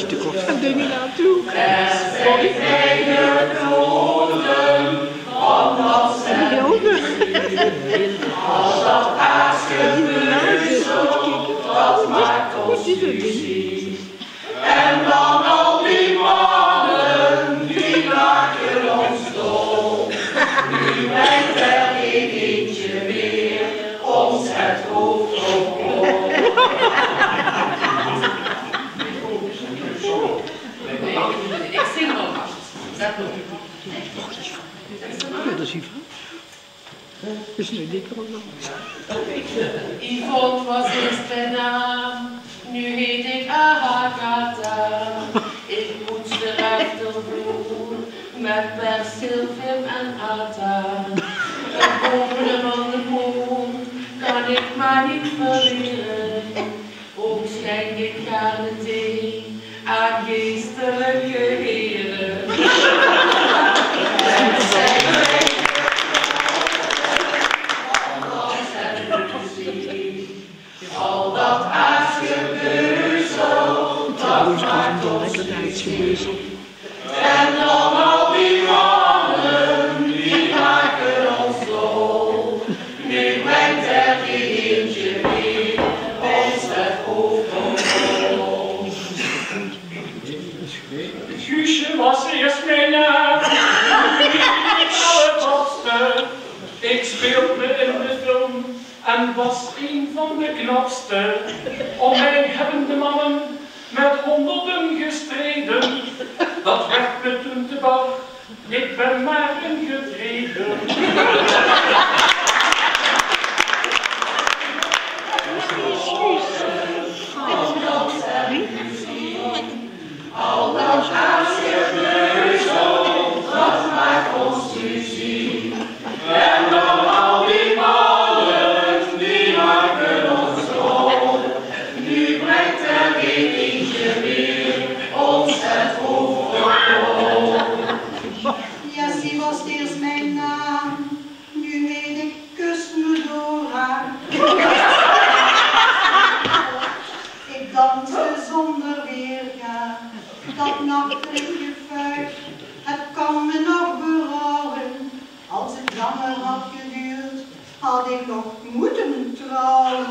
te kort gaan dingen naartoe. Als dat haast gebeurt, dat maakt ons muziek. En dan al die mannen, die maken ons dol. Nu brengt er geen eentje meer ons het hoofd op hol. Ik zing nog vast. Zet nog. Ja, dat is Yvonne. Dat is nu dikker dan. Yvonne was eerst mijn naam, nu heet ik Agatha. Ik poets de rechtervloer met persilvim en atta. Het boven van de mond kan ik maar niet verleren. Ook schenk ik gaarne thee aan geestelijke heren. Al dat aasgebeuzel, dat maakt ons muziek. En dan al die mannen, die maken ons dol. Nu brengt er geen eentje meer ons het hoofd op hol. Guusje was eerst mijn naam, ik allertopste. Ik speelde in de film en was een van de knapste. Om mij hebben de mannen met honderden gestreden. Dat werd me toen te bar, ik ben maar ingetreden. Al dat aasgebeuzel, dat maakt ons muziek. En dan al die mannen, die maken ons dol. Nu brengt er geen eentje meer ons het hoofd op hol. Jessie was eerst mijn naam, nu heet ik Kusmedora. Ik danste zonder weerga, dat nachtelijke vuist, het kan me nog berouwen. Als het langer had geduurd, had ik nog moeten trouwen.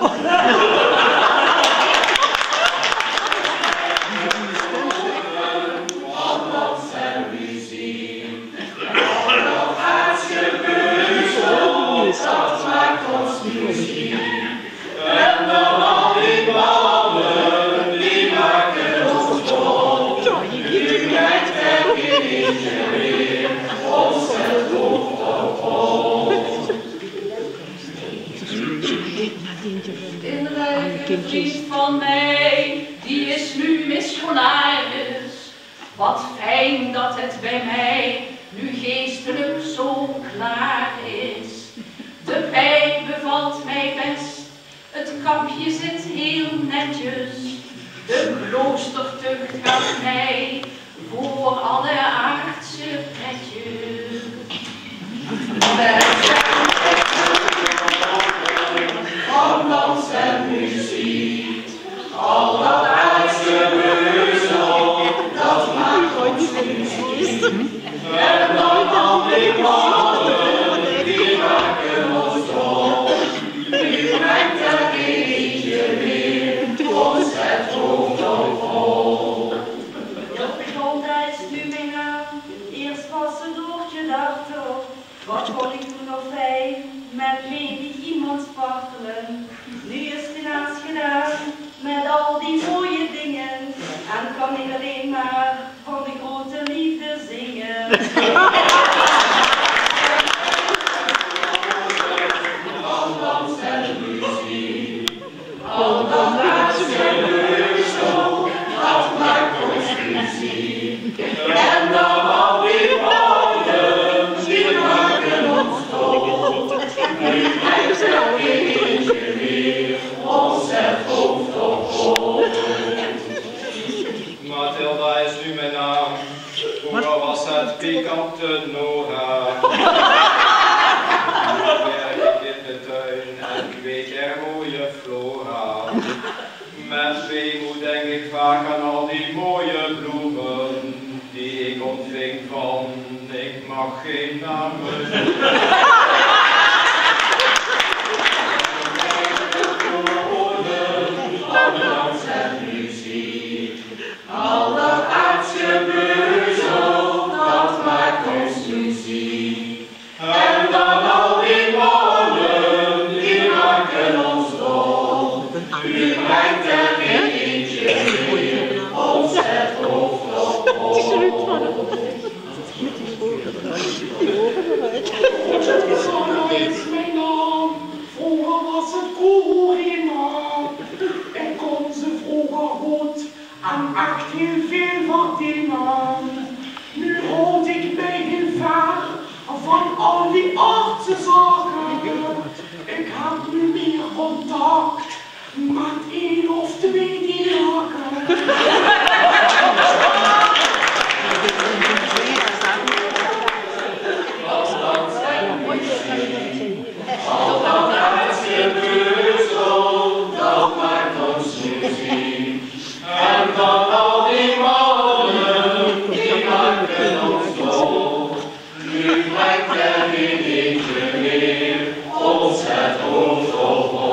Wat zijn muziek, al dat aasgebeuzel, dat maakt ons muziek. En dan al die mannen, die maken ons dol. Nu brengt er geen eentje meer ons het hoofd op hol. Een rijke vriend van mij, die is nu missionaris. Wat fijn dat het bij mij nu geestelijk zo klaar is. De pijp bevalt mij best, het kapje zit heel netjes. De kloostertucht gaat mij voor alle aardse pretjes. Van dans en muziek, al dat aasgebeuzel, dat maakt ons muziek. En dan al die mannen, die maken ons dol. Nu brengt er geen eentje meer ons het hoofd op hol. De gezondheid is nu mijn naam, eerst was het doortje daartoe. Wat kon ik toen nog fijn, met menig iemand spartelen. Nu is het helaas gedaan, met al die mooie dingen. En kan ik alleen maar van de grote liefde zingen. Van dans en muziek, al dat aasgebeuzel, dat maakt ons muziek. En dan al die mannen, die maken ons dol. Nu brengt er geen eentje meer ons het hoofd op hol. Mathilda is nu mijn naam. Vroeger was het pikante noot. ons het oog op